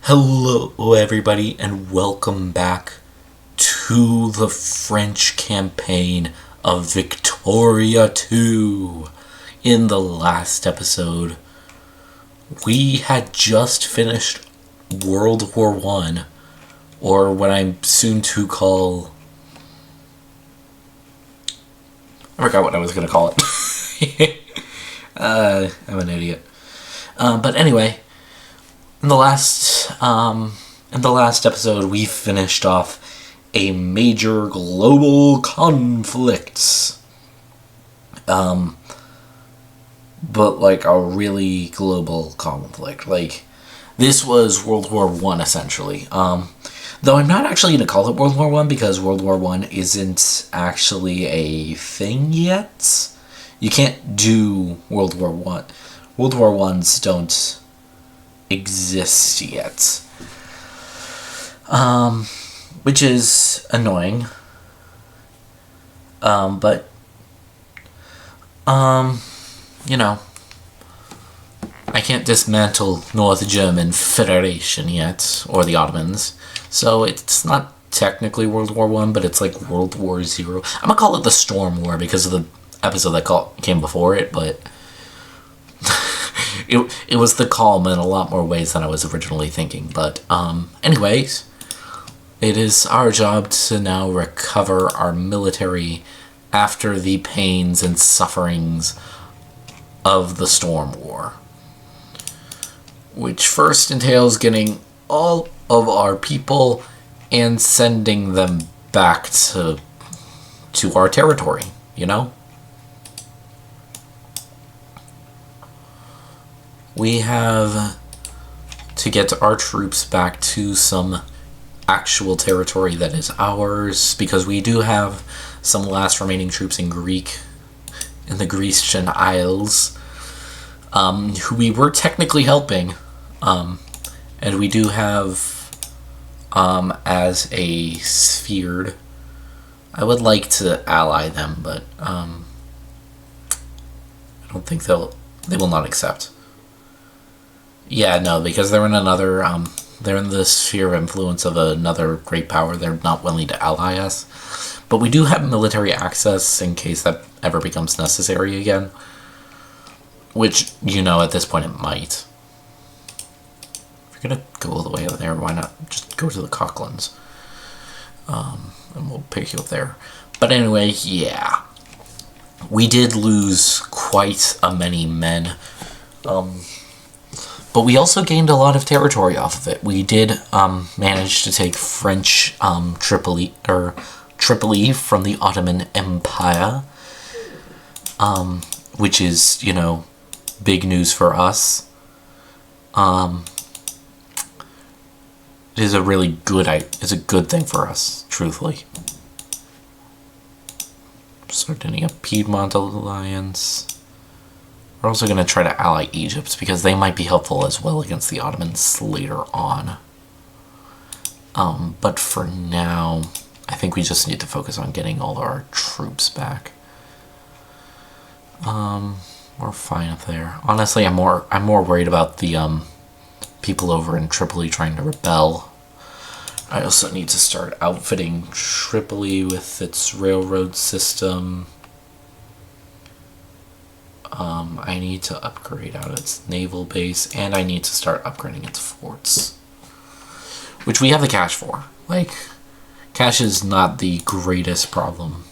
Hello, everybody, and welcome back to the French campaign of Victoria 2. In the last episode, we had just finished World War I, or what I'm soon to call... I forgot what I was going to call it. I'm an idiot. But anyway... In the last episode, we finished off a major global conflict. But like a really global conflict. Like, this was World War I, essentially. Though I'm not actually going to call it World War I because World War I isn't actually a thing yet. You can't do World War I. World War I's don't exist yet, which is annoying, but you know, I can't dismantle North German Federation yet, or the Ottomans, so it's not technically World War I, but it's like World War Zero. I'm gonna call it the Storm War because of the episode that came before it, but It was the calm in a lot more ways than I was originally thinking. But, anyways, it is our job to now recover our military after the pains and sufferings of the Storm War. Which first entails getting all of our people and sending them back to our territory, you know? We have to get our troops back to some actual territory that is ours, because we do have some last remaining troops in the Grecian Isles, who we were technically helping, and we do have, as a sphere. I would like to ally them, but, I don't think they will not accept. Yeah, no, because they're in they're in the sphere of influence of another great power. They're not willing to ally us. But we do have military access in case that ever becomes necessary again. Which, you know, at this point it might. If you're gonna go all the way over there, why not just go to the Cocklands? And we'll pick you up there. But anyway, yeah. We did lose quite a many men. But we also gained a lot of territory off of it. We did manage to take French Tripoli from the Ottoman Empire, which is, you know, big news for us. It is a really good thing for us, truthfully. Sardinia Piedmont Alliance. We're also going to try to ally Egypt, because they might be helpful as well against the Ottomans later on. But for now, I think we just need to focus on getting all our troops back. We're fine up there. Honestly, I'm more worried about the people over in Tripoli trying to rebel. I also need to start outfitting Tripoli with its railroad system. I need to upgrade out its naval base, and I need to start upgrading its forts. Which we have the cash for. Like, cash is not the greatest problem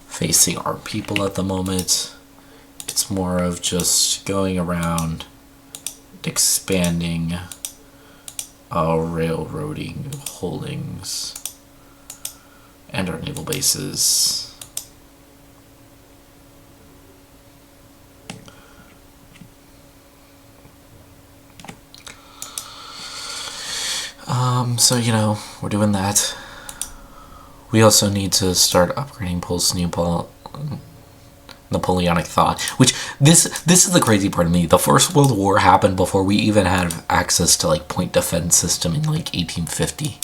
facing our people at the moment. It's more of just going around, expanding our railroading holdings and our naval bases. So, you know, we're doing that. We also need to start upgrading Napoleonic thought, which, this is the crazy part of me. The First World War happened before we even had access to, like, point defense system in, like, 1850.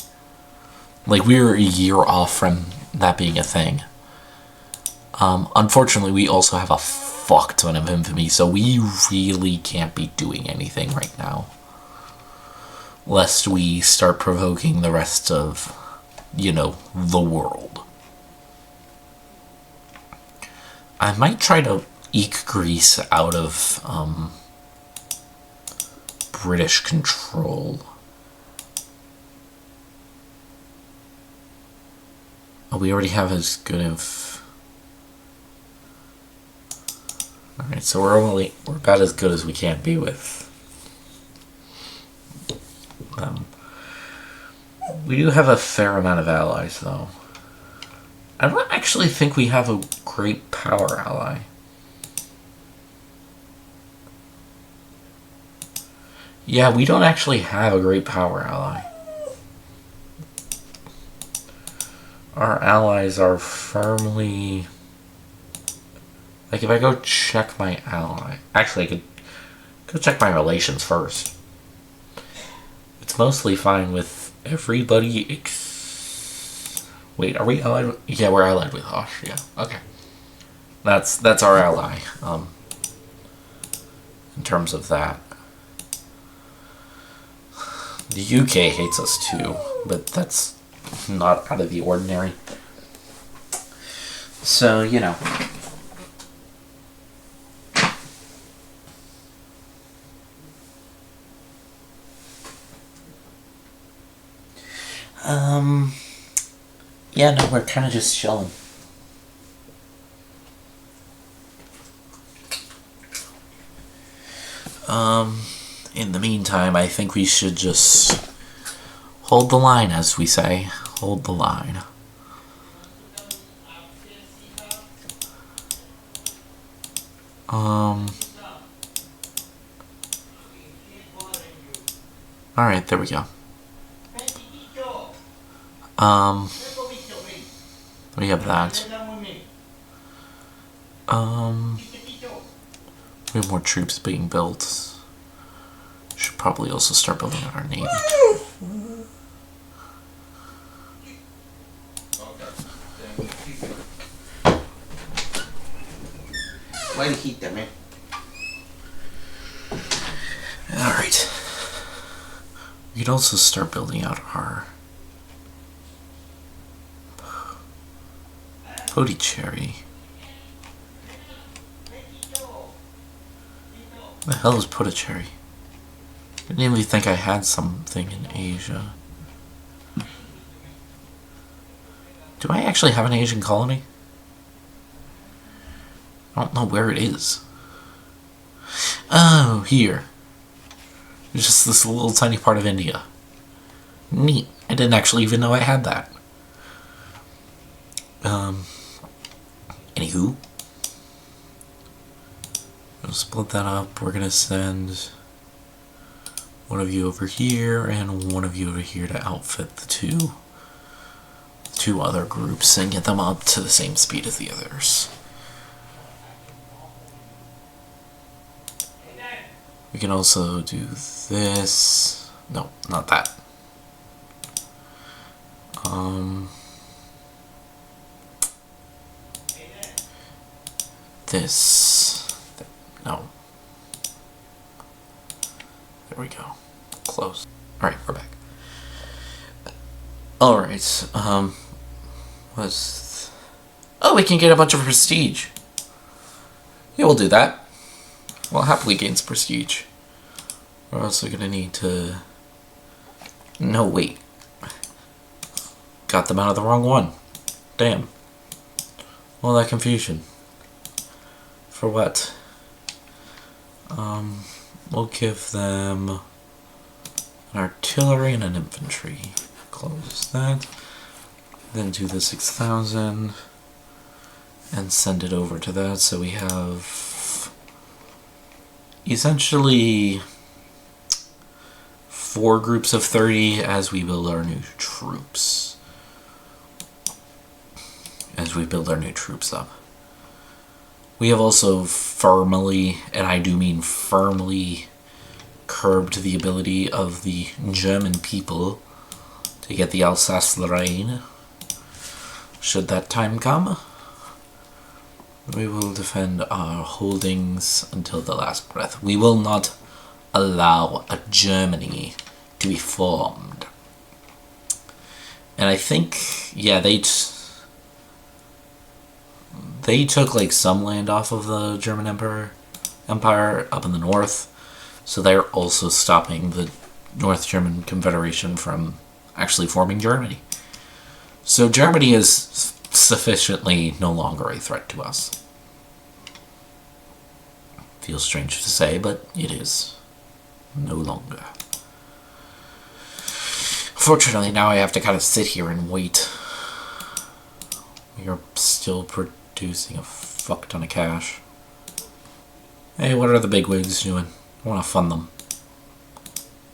Like, we were a year off from that being a thing. Unfortunately, we also have a fuck ton of infamy, so we really can't be doing anything right now. lest we start provoking the rest of, the world. I might try to eke Greece out of British control. Oh, we already have as good of... Alright, so we're about as good as we can be with them. We do have a fair amount of allies, though. I don't actually think we have a great power ally. Yeah, we don't actually have a great power ally. Our allies are firmly... Like, if I go check my ally... Actually, I could go check my relations first. It's mostly fine with everybody Wait, are we allied with... Yeah, we're allied with Austria. Okay. That's our ally, in terms of that. The UK hates us too, but that's not out of the ordinary. So, Yeah, no, we're kind of just chilling. In the meantime, I think we should just hold the line, as we say. Hold the line. Alright, there we go. We have that. We have more troops being built. Should probably also start building out our navy. Why the heat there, man? Alright. We could also start building out our Podicherry. The hell is Podicherry? Didn't even think I had something in Asia. Do I actually have an Asian colony? I don't know where it is. Oh, here. It's just this little tiny part of India. Neat. I didn't actually even know I had that. Anywho. We'll split that up. We're gonna send one of you over here and one of you over here to outfit the two other groups and get them up to the same speed as the others. We can also do this. No, not that. This. No. There we go. Close. Alright, we're back. Alright, Oh, we can get a bunch of prestige. Yeah, we'll do that. We'll happily gain some prestige. We're also gonna need to... No, wait. Got them out of the wrong one. Damn. All that confusion. For what? We'll give them an artillery and an infantry. Close that. Then do the 6,000 and send it over to that. So we have essentially 4 groups of 30 as we build our new troops. As we build our new troops up. We have also firmly, and I do mean firmly, curbed the ability of the German people to get the Alsace-Lorraine. Should that time come, we will defend our holdings until the last breath. We will not allow a Germany to be formed. And I think, yeah, they took like some land off of the German Empire up in the north, so they're also stopping the North German Confederation from actually forming Germany. So Germany is sufficiently no longer a threat to us. Feels strange to say, but it is. No longer. Fortunately, now I have to kind of sit here and wait. We are still producing a fuck ton of cash. Hey, what are the bigwigs doing? I want to fund them.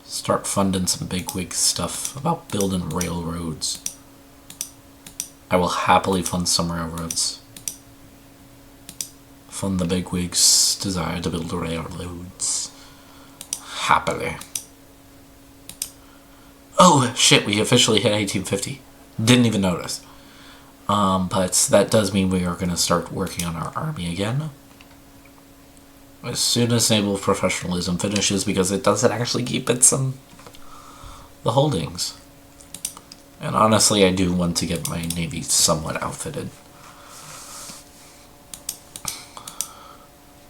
Start funding some bigwig stuff about building railroads. I will happily fund some railroads. Fund the bigwigs' desire to build railroads. Happily. Oh, shit, we officially hit 1850. Didn't even notice. But that does mean we are going to start working on our army again. As soon as naval professionalism finishes, because it doesn't actually keep the holdings. And honestly, I do want to get my navy somewhat outfitted.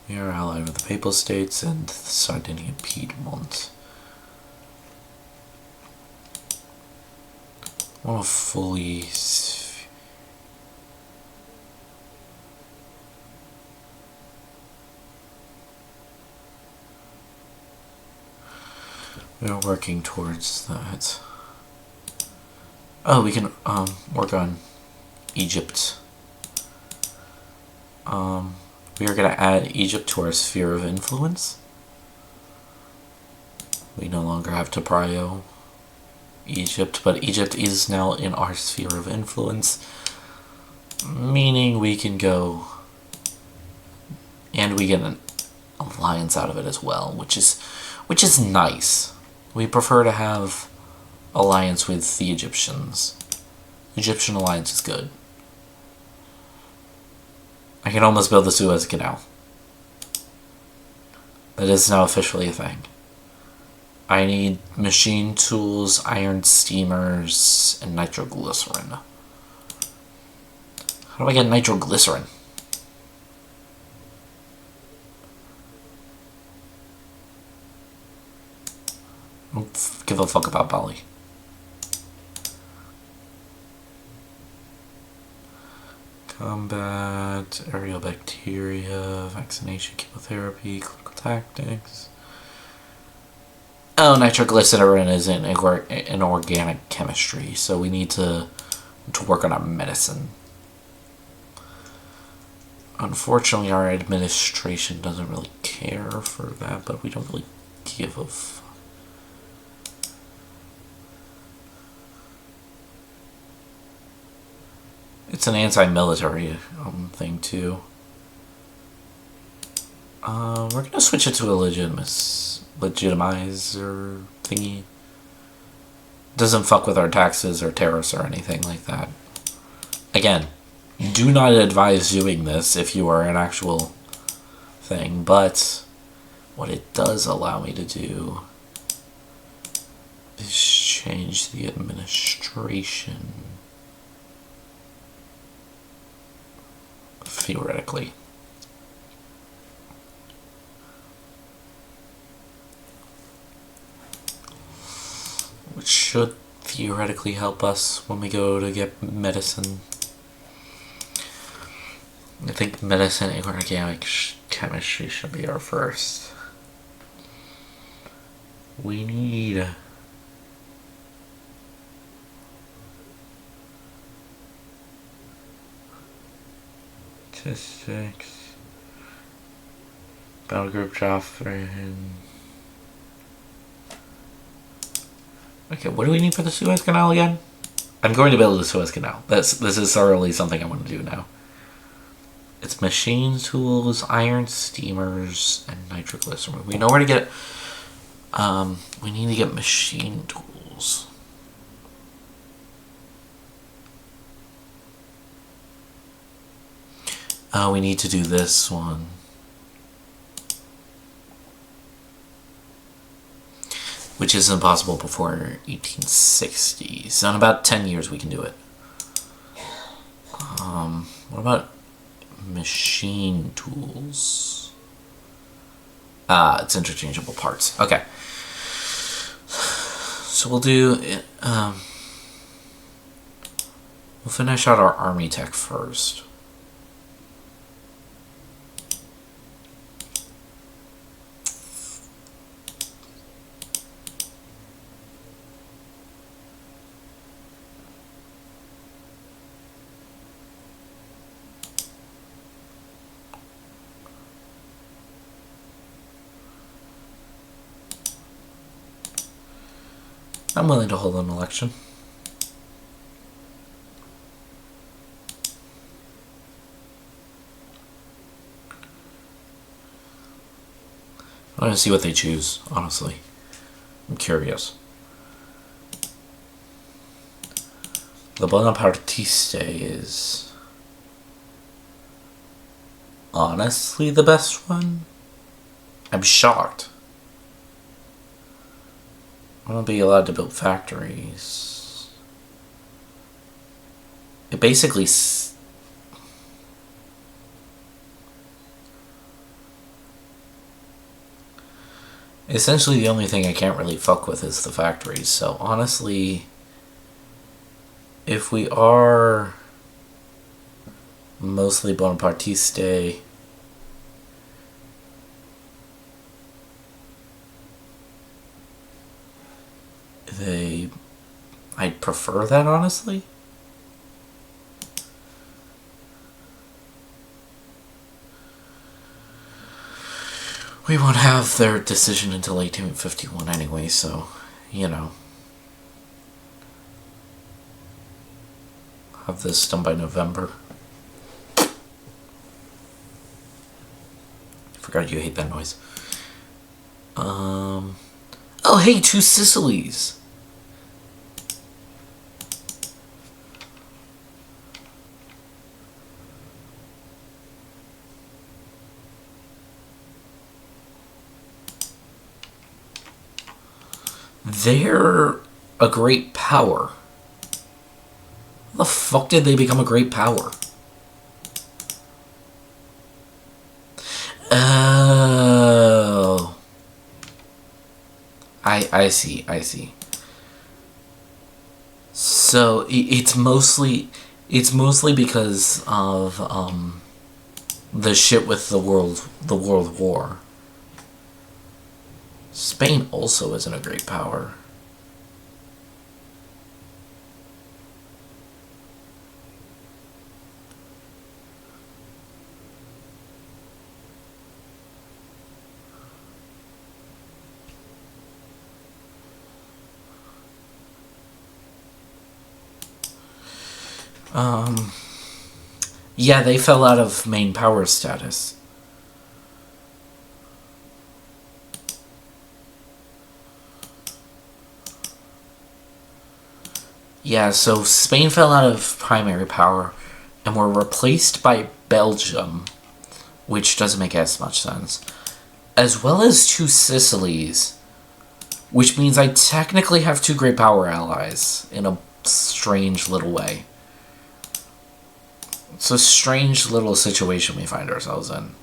We are allied with the Papal States and Sardinia and Piedmont. I want to fully... We are working towards that. Oh, we can work on Egypt. We are going to add Egypt to our sphere of influence. We no longer have to prio Egypt, but Egypt is now in our sphere of influence, meaning we can go and we get an alliance out of it as well, which is nice. We prefer to have alliance with the Egyptians. Egyptian alliance is good. I can almost build the Suez Canal. That is now officially a thing. I need machine tools, iron steamers, and nitroglycerin. How do I get nitroglycerin? I don't give a fuck about Bali. Combat, aerial bacteria, vaccination, chemotherapy, clinical tactics. Oh, nitroglycerin is in organic chemistry, so we need to work on our medicine. Unfortunately, our administration doesn't really care for that, but we don't really give a fuck. It's an anti-military thing, too. We're gonna switch it to a legitimizer thingy. Doesn't fuck with our taxes or tariffs or anything like that. Again, do not advise doing this if you are an actual thing, but what it does allow me to do is change the administration. Theoretically. Which should theoretically help us when we go to get medicine. I think medicine and organic chemistry should be our first. We need statistics, battle group Joffrey. Okay, what do we need for the Suez Canal again? I'm going to build the Suez Canal. This is thoroughly something I want to do now. It's machine tools, iron steamers, and nitroglycerin. We know where to get. We need to get machine tools. We need to do this one. which is impossible before 1860. So in about 10 years we can do it. What about machine tools? It's interchangeable parts. Okay. So we'll do... we'll finish out our army tech first. I'm willing to hold an election. I want to see what they choose, honestly. I'm curious. The Bonapartiste is honestly the best one. I'm shocked. I won't be allowed to build factories. It basically... essentially the only thing I can't really fuck with is the factories. So honestly, if we are mostly Bonapartiste, I'd prefer that, honestly. We won't have their decision until 1851 anyway, so, you know. Have this done by November. Forgot you hate that noise. Oh, hey, 2 Sicilies! They're a great power. How the fuck did they become a great power? Oh. I see. So it's mostly because of the shit with the world war. Spain also isn't a great power. Yeah, they fell out of main power status. Yeah, so Spain fell out of primary power and were replaced by Belgium, which doesn't make as much sense, as well as 2 Sicilies, which means I technically have 2 great power allies in a strange little way. It's a strange little situation we find ourselves in.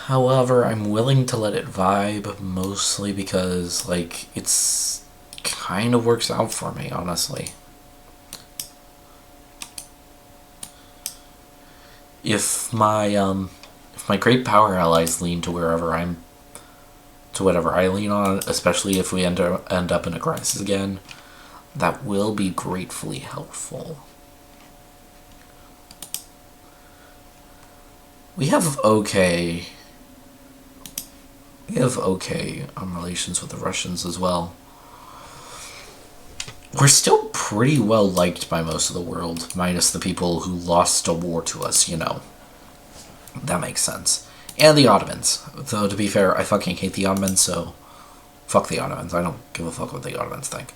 However, I'm willing to let it vibe, mostly because, like, it's kind of works out for me, honestly. If my great power allies lean to whatever I lean on, especially if we end up in a crisis again, that will be gratefully helpful. We have okay relations with the Russians as well. We're still pretty well liked by most of the world, minus the people who lost a war to us, you know. That makes sense. And the Ottomans. Though, to be fair, I fucking hate the Ottomans, so fuck the Ottomans. I don't give a fuck what the Ottomans think.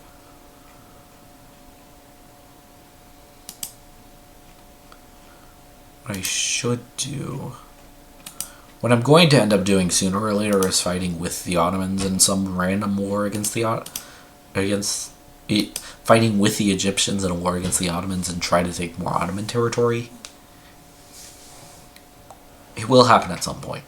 What I should do... What I'm going to end up doing sooner or later is fighting with the Ottomans in some random war against fighting with the Egyptians in a war against the Ottomans and try to take more Ottoman territory. It will happen at some point.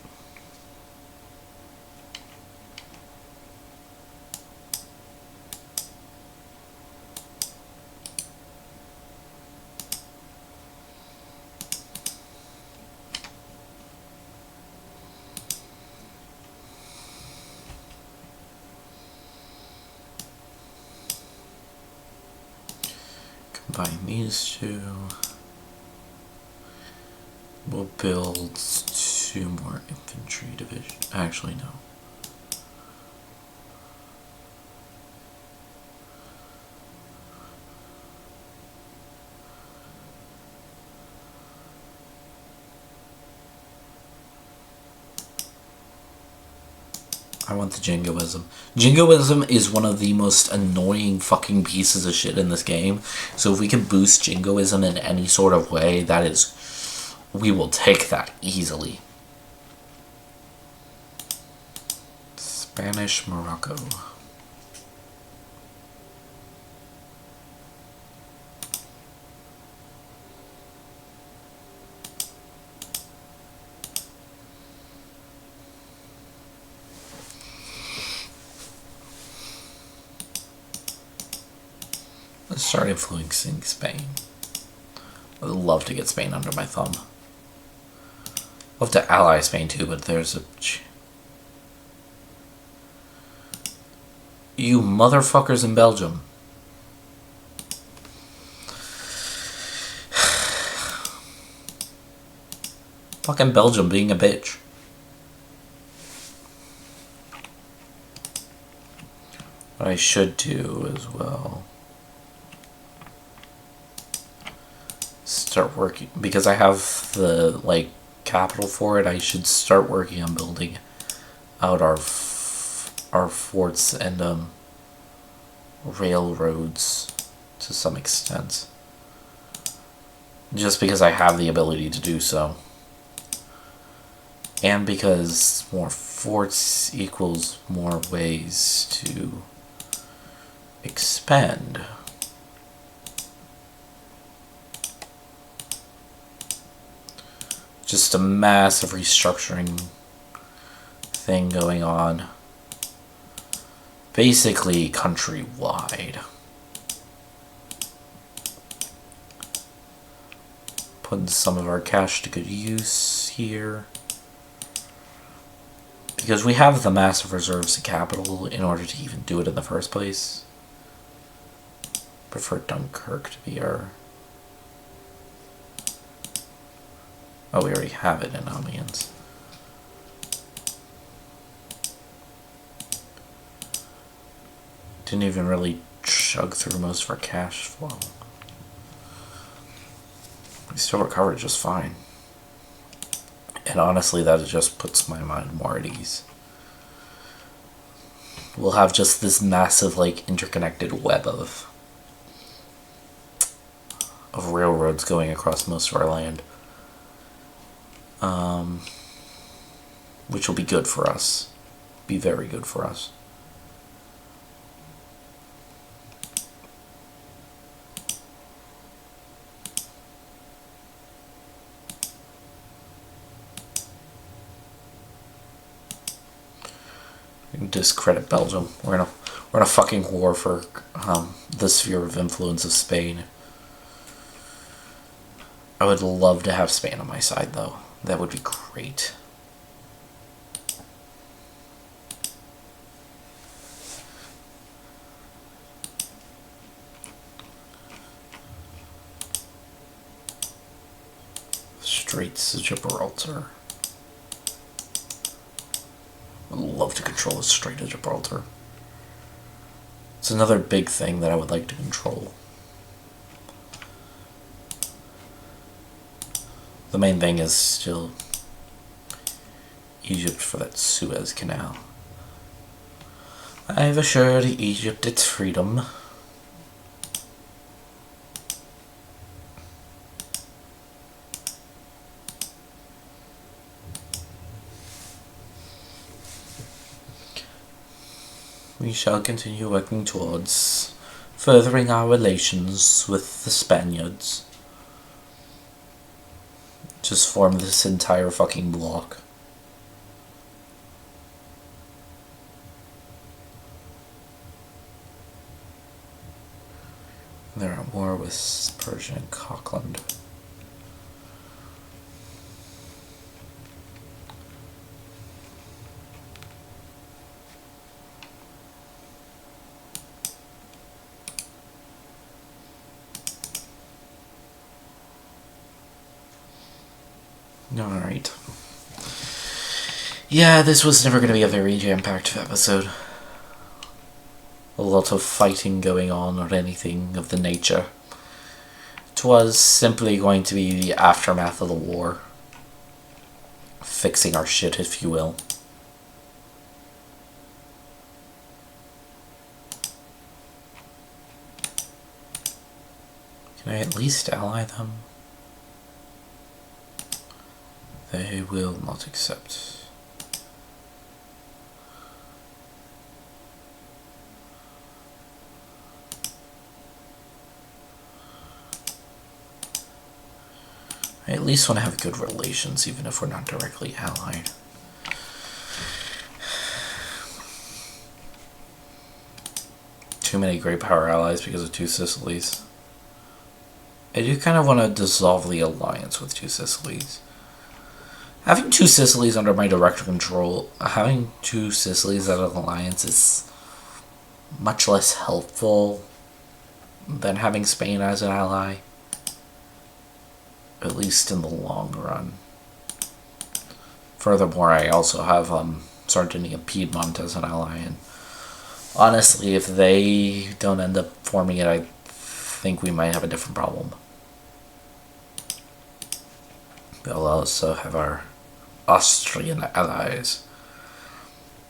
Combine these two. We'll build 2 more infantry divisions. Actually, no. I want the jingoism. Jingoism is one of the most annoying fucking pieces of shit in this game. So if we can boost jingoism in any sort of way, that is... we will take that easily. Spanish Morocco. Let's start influencing Spain. I'd love to get Spain under my thumb. Love to ally Spain too, but there's a... You motherfuckers in Belgium. Fucking Belgium being a bitch. What I should do as well... start working... because I have the, like, capital for it, I should start working on building out our forts and railroads to some extent, just because I have the ability to do so, and because more forts equals more ways to expand. Just a massive restructuring thing going on. Basically countrywide. Putting some of our cash to good use here. Because we have the massive reserves of capital in order to even do it in the first place. Prefer Dunkirk to be our... Oh, we already have it in Amiens. Didn't even really chug through most of our cash flow. We still recovered just fine. And honestly, that just puts my mind more at ease. We'll have just this massive, like, interconnected web of railroads going across most of our land. Which will be good for us. Be very good for us. Discredit Belgium. We're in a fucking war for the sphere of influence of Spain. I would love to have Spain on my side, though. That would be great. Straits of Gibraltar. I would love to control the Strait of Gibraltar. It's another big thing that I would like to control. The main thing is still Egypt for that Suez Canal. I've assured Egypt its freedom. We shall continue working towards furthering our relations with the Spaniards. Just form this entire fucking block. They're at war with Persian and Cockland. Alright. Yeah, this was never going to be a very jam-packed episode. A lot of fighting going on or anything of the nature. It was simply going to be the aftermath of the war. Fixing our shit, if you will. Can I at least ally them? They will not accept. I at least want to have good relations, even if we're not directly allied. Too many great power allies because of Two Sicilies. I do kind of want to dissolve the alliance with Two Sicilies. Having Two Sicilies under my direct control, having Two Sicilies as an alliance is much less helpful than having Spain as an ally. At least in the long run. Furthermore, I also have Sardinia and Piedmont as an ally, and honestly, if they don't end up forming it, I think we might have a different problem. We'll also have our Austrian allies.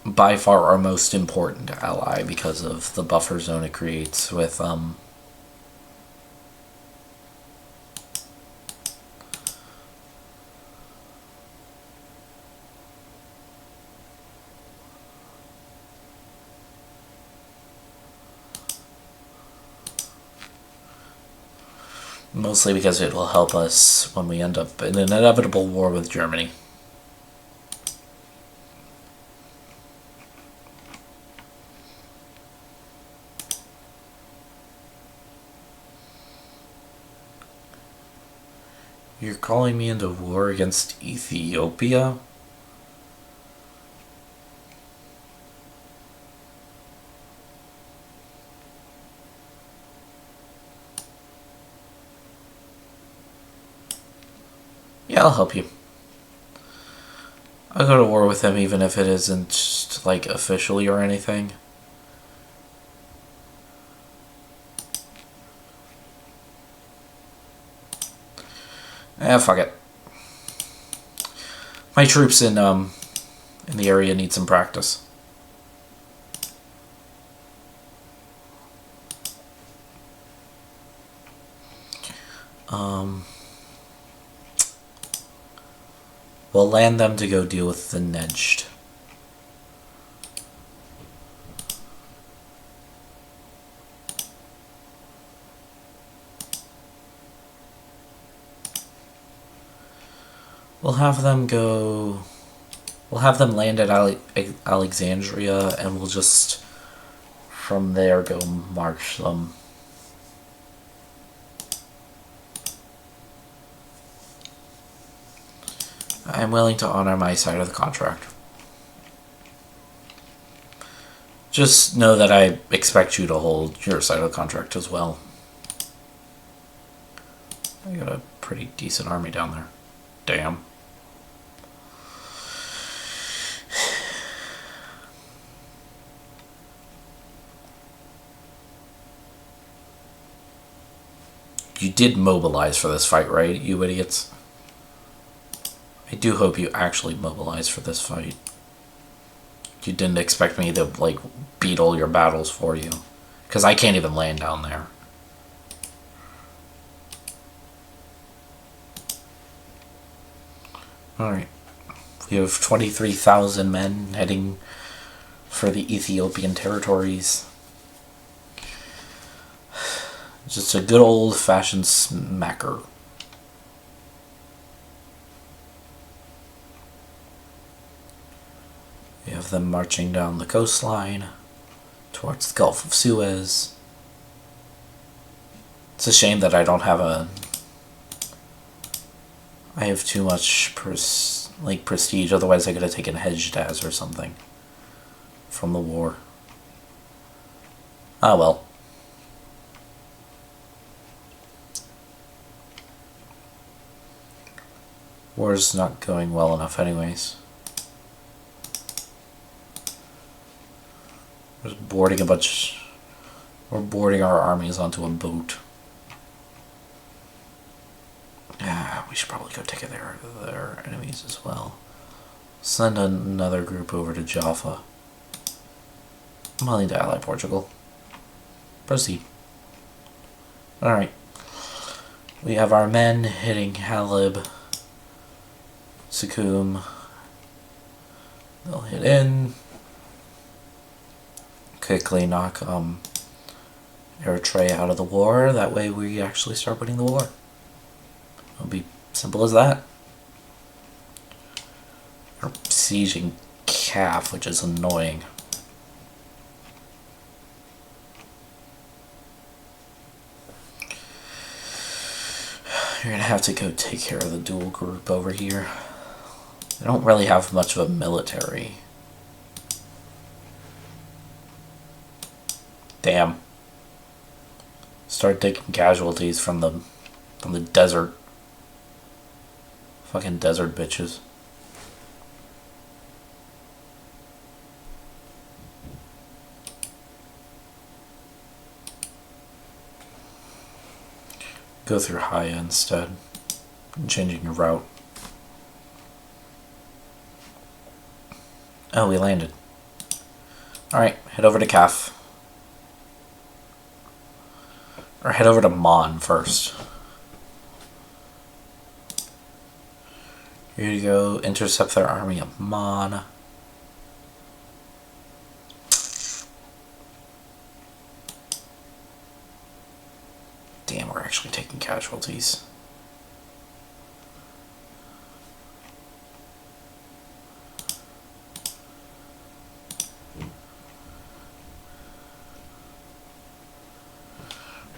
By far our most important ally because of the buffer zone it creates with mostly because it will help us when we end up in an inevitable war with Germany. You're calling me into war against Ethiopia? Yeah, I'll help you. I'll go to war with him even if it isn't, like, officially or anything. Fuck it. My troops in the area need some practice. We'll land them to go deal with the Nejd. We'll have them go... We'll have them land at Alexandria, and we'll just, from there, go march them. I'm willing to honor my side of the contract. Just know that I expect you to hold your side of the contract as well. I got a pretty decent army down there. Damn. You did mobilize for this fight, right, you idiots? I do hope you actually mobilize for this fight. You didn't expect me to, like, beat all your battles for you. Because I can't even land down there. Alright. We have 23,000 men heading for the Ethiopian territories. Just a good old-fashioned smacker. We have them marching down the coastline towards the Gulf of Suez. It's a shame that I don't have I have too much prestige, otherwise I could have taken Hejaz or something from the war. Ah well. War's not going well enough anyways. We're boarding we're boarding our armies onto a boat. We should probably go take care of their enemies as well. Send another group over to Jaffa. I'm willing to ally Portugal. Proceed. Alright. We have our men hitting Halib, Sukum. They'll hit in. Quickly knock Eritrea out of the war. That way we actually start winning the war. It'll be simple as that. We're sieging Kaf, which is annoying. You're gonna have to go take care of the dual group over here. They don't really have much of a military. Damn. Start taking casualties from the desert. Fucking desert bitches. Go through Haya instead. I'm changing your route. Oh, we landed. Alright, head over to Kaf. Or head over to Mon first. Here you go, intercept their army at Mon. Damn, we're actually taking casualties.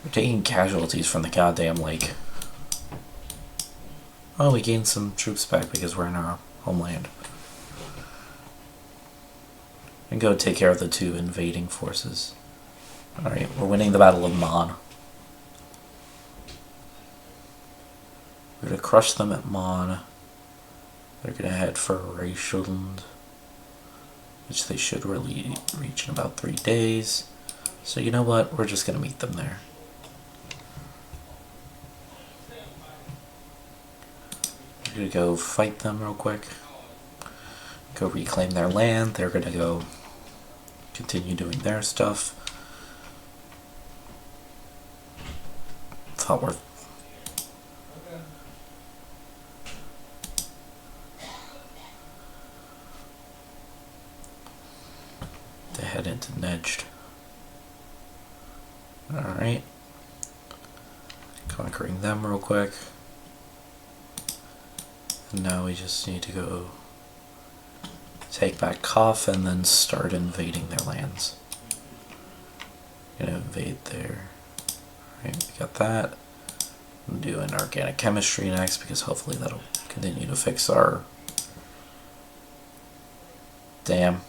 We're taking casualties from the goddamn lake. Oh, we gained some troops back because we're in our homeland. And go take care of the two invading forces. Alright, we're winning the Battle of Mon. We're going to crush them at Mon. They're going to head for Reichsland, which they should really reach in about 3 days. So you know what? We're just going to meet them there. We're going to go fight them real quick. Go reclaim their land. They're going to go continue doing their stuff. Thought we're to head into Nejd. Alright. Conquering them real quick. And now we just need to go take back Kaf and then start invading their lands. Gonna invade there. Alright, we got that. I'm doing organic chemistry next because hopefully that'll continue to fix our... Damn.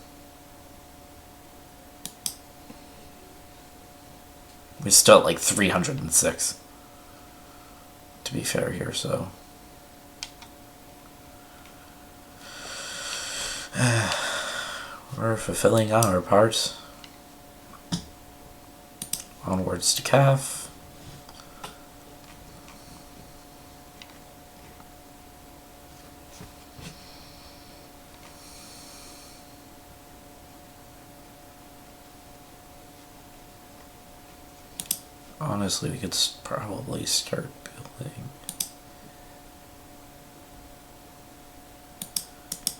We're still at like 306. To be fair here, so... We're fulfilling our parts. Onwards to Kaf. Honestly, we could probably start building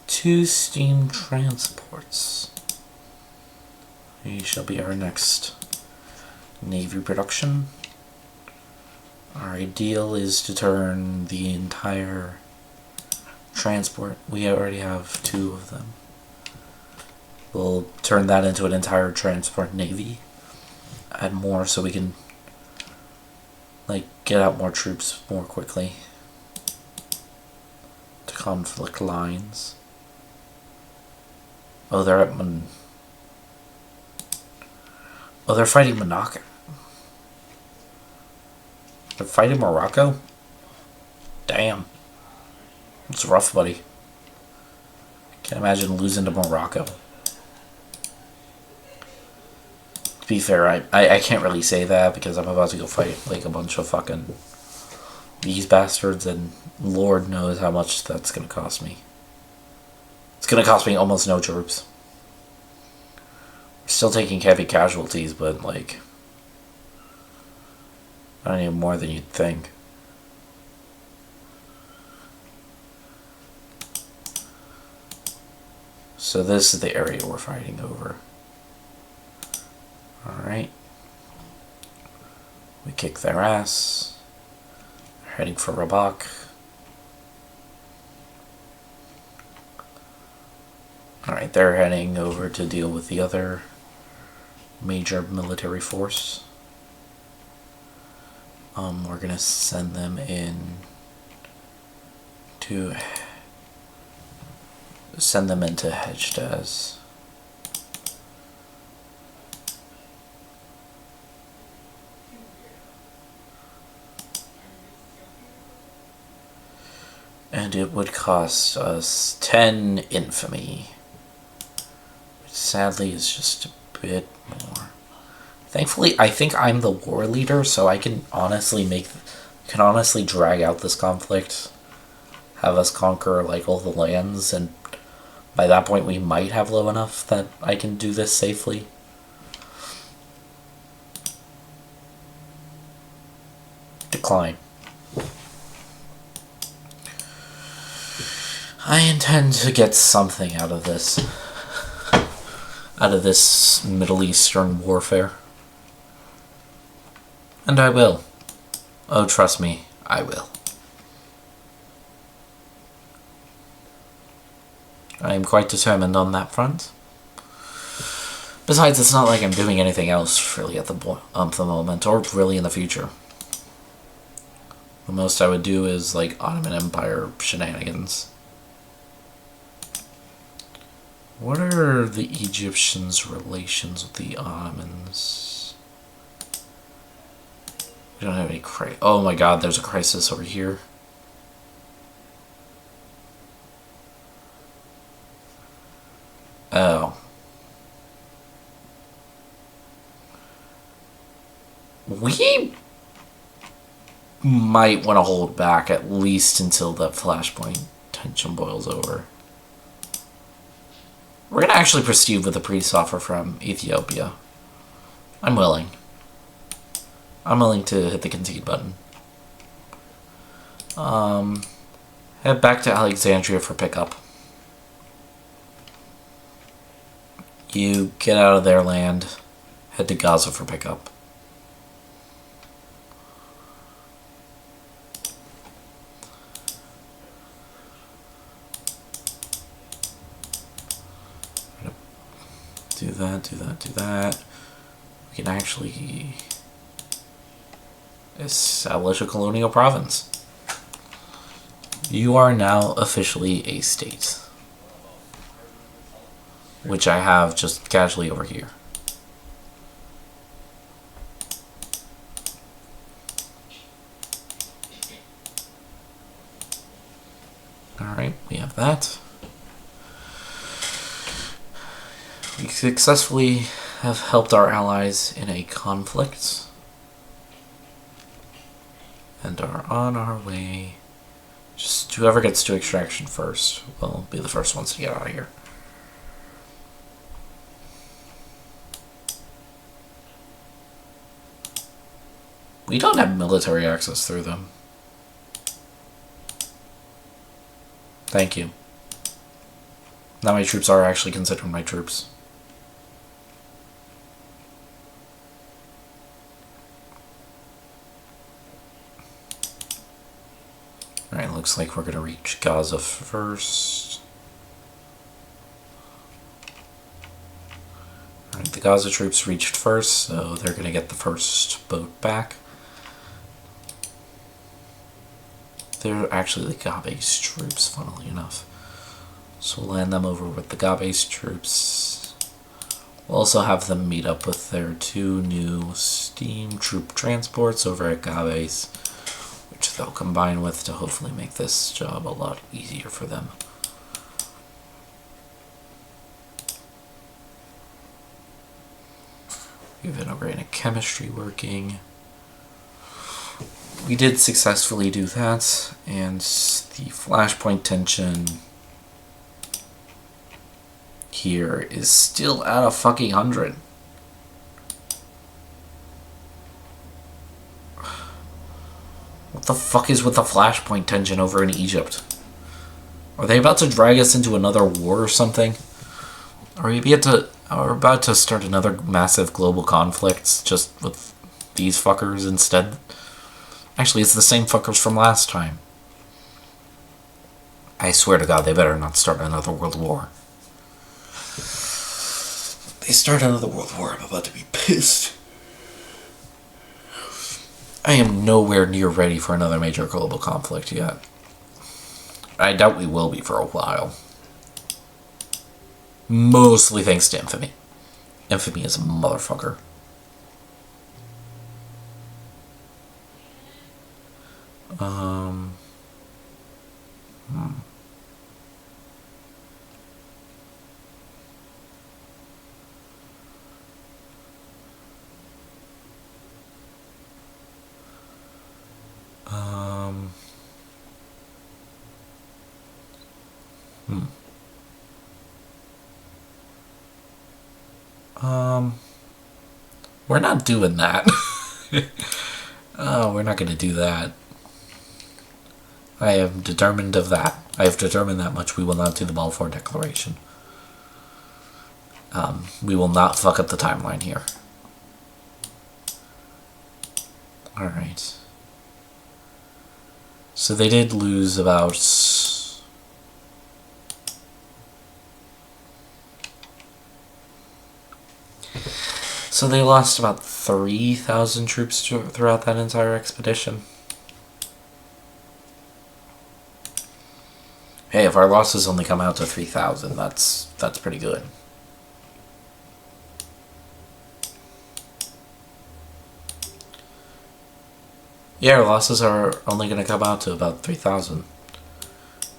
2 steam transports. He shall be our next Navy production. Our ideal is to turn the entire transport. We already have 2 of them. We'll turn that into an entire transport navy. Add more so we can get out more troops more quickly to conflict lines. Oh, they're at they're fighting Monaco. They're fighting Morocco? Damn. It's rough, buddy. Can't imagine losing to Morocco. To be fair, I can't really say that because I'm about to go fight a bunch of fucking these bastards, and Lord knows how much that's gonna cost me. It's gonna cost me almost no troops. We're still taking heavy casualties, but I don't need more than you'd think. So this is the area we're fighting over. Alright. We kick their ass. They're heading for Rabat. Alright, they're heading over to deal with the other major military force. We're gonna send them in to into Hejaz. And it would cost us 10 infamy, which sadly is just a bit more. Thankfully, I think I'm the war leader, so I can honestly drag out this conflict, have us conquer all the lands, and by that point we might have low enough that I can do this safely. Decline. I intend to get something out of this Middle Eastern warfare. And I will. Oh, trust me, I will. I am quite determined on that front. Besides, it's not like I'm doing anything else really at the moment, or really in the future. The most I would do is Ottoman Empire shenanigans. What are the Egyptians' relations with the Ottomans? We don't have any oh my god, there's a crisis over here. Oh. We might want to hold back at least until that flashpoint tension boils over. We're going to actually proceed with the peace offer from Ethiopia. I'm willing. I'm willing to hit the concede button. Head back to Alexandria for pickup. You get out of their land. Head to Gaza for pickup. Do that, do that, do that. We can actually establish a colonial province. You are now officially a state, which I have just casually over here. Alright, we have that. We successfully have helped our allies in a conflict and are on our way. Just whoever gets to extraction first will be the first ones to get out of here. We don't have military access through them. Thank you. Now my troops are actually considered my troops. Alright, looks like we're gonna reach Gaza first. Alright, the Gaza troops reached first, so they're gonna get the first boat back. They're actually the Gabe's troops, funnily enough. So we'll land them over with the Gabe's troops. We'll also have them meet up with their 2 new steam troop transports over at Gabe's, which they'll combine with to hopefully make this job a lot easier for them. We have inorganic chemistry working. We did successfully do that, and the flashpoint tension here is still at a fucking 100. What the fuck is with the flashpoint tension over in Egypt? Are they about to drag us into another war or something? Are we about to start another massive global conflict just with these fuckers instead? Actually, it's the same fuckers from last time. I swear to God, they better not start another world war. They start another world war, I'm about to be pissed. I am nowhere near ready for another major global conflict yet. I doubt we will be for a while. Mostly thanks to Infamy. Infamy is a motherfucker. We're not doing that. Oh, we're not going to do that. I am determined of that. I have determined that much. We will not do the Balfour Declaration. We will not fuck up the timeline here. Alright. So they did lose about... So they lost about 3,000 troops throughout that entire expedition. Hey, if our losses only come out to 3,000, that's pretty good. Yeah, our losses are only going to come out to about 3,000.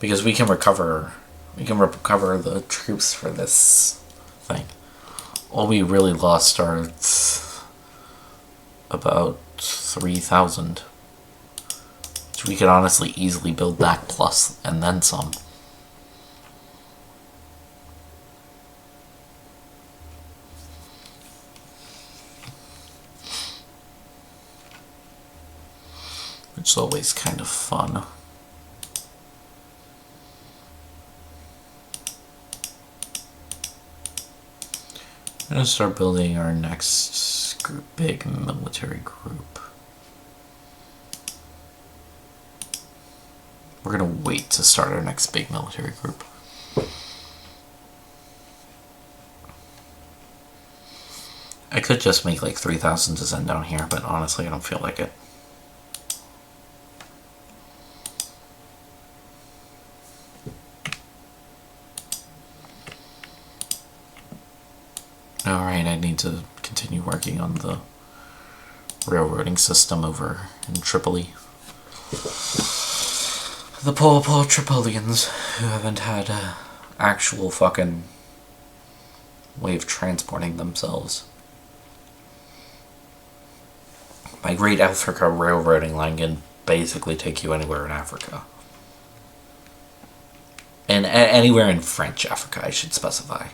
Because we can recover the troops for this thing. All we really lost are about 3,000. Which we could honestly easily build back plus and then some. Which is always kind of fun. I'm going to start building our next big military group. We're going to wait to start our next big military group. I could just make like 3,000 to send down here, but honestly I don't feel like it. Alright, I need to continue working on the railroading system over in Tripoli. The poor Tripolians who haven't had an actual fucking way of transporting themselves. My Great Africa railroading line can basically take you anywhere in Africa. And anywhere in French Africa, I should specify.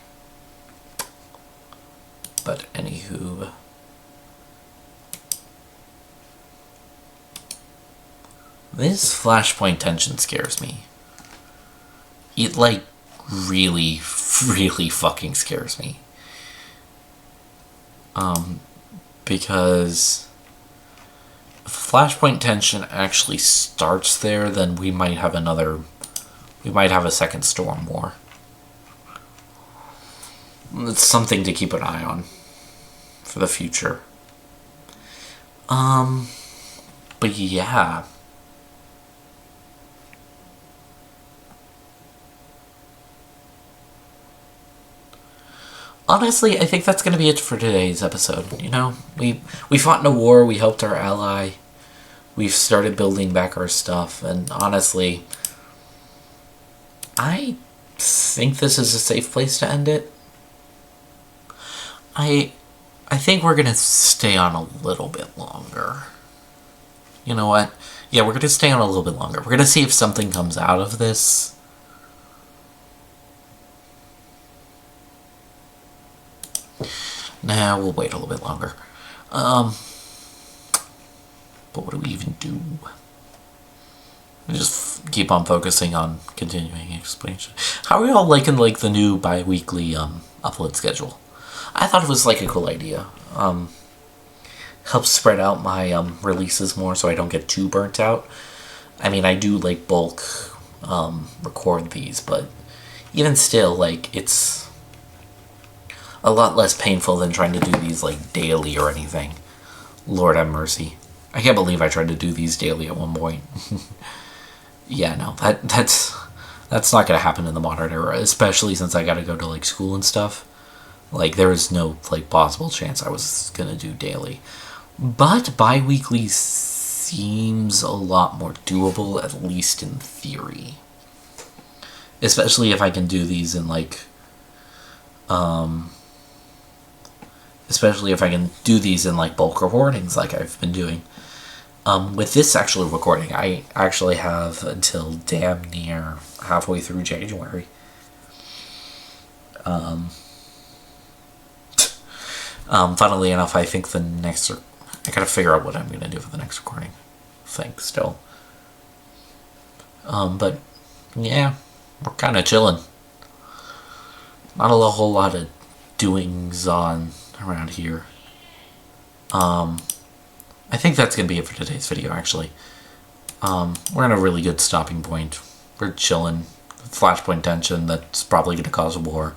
But anywho, this flashpoint tension scares me. It like really fucking scares me. Because if Flashpoint tension actually starts there, then we might have a second Storm War. It's something to keep an eye on for the future. But yeah. Honestly, I think that's going to be it for today's episode. You know, we fought in a war, we helped our ally, we've started building back our stuff, and honestly, I think this is a safe place to end it. I think we're going to stay on a little bit longer. You know what? Yeah, we're going to stay on a little bit longer. We're going to see if something comes out of this. Nah, we'll wait a little bit longer. But what do we even do? We just keep on focusing on continuing expansion. How are y'all liking the new bi-weekly upload schedule? I thought it was a cool idea. Helps spread out my releases more so I don't get too burnt out. I mean, I do bulk record these, but even still, it's a lot less painful than trying to do these daily or anything. Lord have mercy. I can't believe I tried to do these daily at one point. Yeah, no, that's not gonna happen in the modern era, especially since I gotta go to school and stuff. There was no possible chance I was gonna do daily. But bi-weekly seems a lot more doable, at least in theory. Especially if I can do these in bulk recordings like I've been doing. With this actual recording, I actually have until damn near halfway through January. Funnily enough, I think I gotta figure out what I'm gonna do for the next recording thing still. But yeah, we're kind of chilling. Not a whole lot of doings on around here. I think that's gonna be it for today's video. Actually, we're in a really good stopping point. We're chilling. Flashpoint tension that's probably gonna cause a war.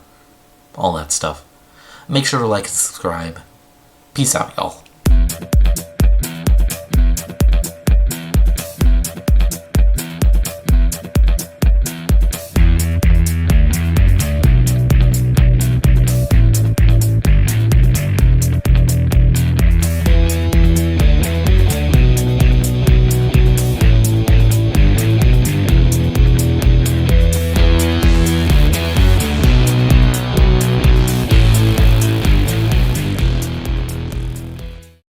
All that stuff. Make sure to like and subscribe. Peace out, y'all.